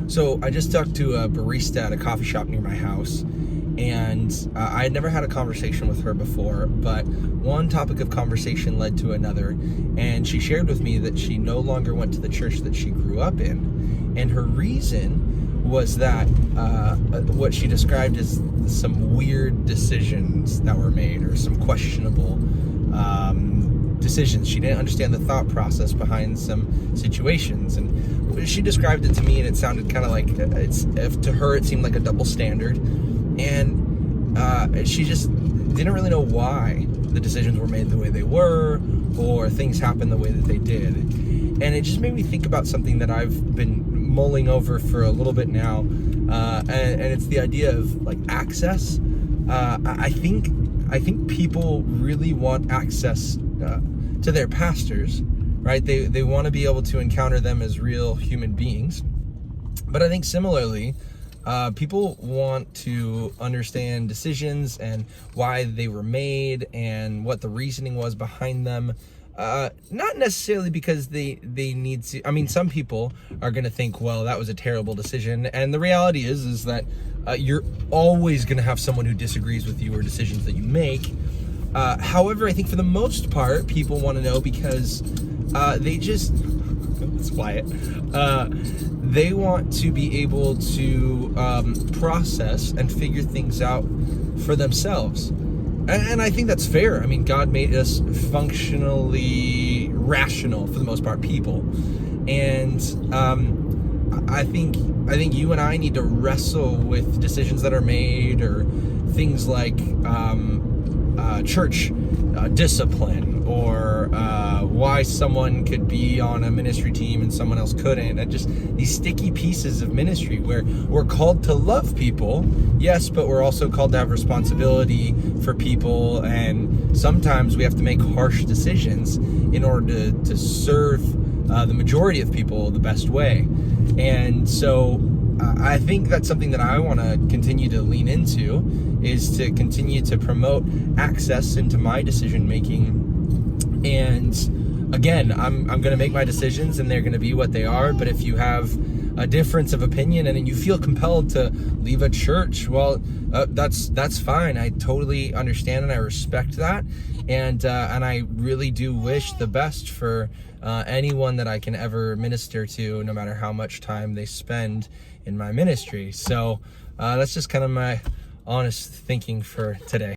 So I just talked to a barista at a coffee shop near my house, and I had never had a conversation with her before, but one topic of conversation led to another, and she shared with me that she no longer went to the church that she grew up in, and her reason was that what she described as some weird decisions that were made, or some questionable decisions. She didn't understand the thought process behind some situations, and she described it to me, and it sounded kind of like to her it seemed like a double standard, and she just didn't really know why the decisions were made the way they were, or things happened the way that they did. And it just made me think about something that I've been mulling over for a little bit now, and it's the idea of like access. I think people really want access to their pastors, right? They want to be able to encounter them as real human beings. But I think similarly, people want to understand decisions and why they were made and what the reasoning was behind them. Not necessarily because they need to. I mean, some people are going to think, well, that was a terrible decision. And the reality is that you're always going to have someone who disagrees with you or decisions that you make. However, I think for the most part, people want to know because they just, it's quiet. They want to be able to process and figure things out for themselves. And I think that's fair. I mean, God made us functionally rational, for the most part, people. And I think you and I need to wrestle with decisions that are made, or things like church discipline, or why someone could be on a ministry team and someone else couldn't, and just these sticky pieces of ministry where we're called to love people, yes, but we're also called to have responsibility for people, and sometimes we have to make harsh decisions in order to serve the majority of people the best way. And so I think that's something that I want to continue to lean into, is to continue to promote access into my decision making. And again, I'm going to make my decisions and they're going to be what they are. But if you have a difference of opinion and you feel compelled to leave a church, well, that's fine. I totally understand and I respect that. And I really do wish the best for anyone that I can ever minister to, no matter how much time they spend in my ministry. So that's just kind of my honest thinking for today.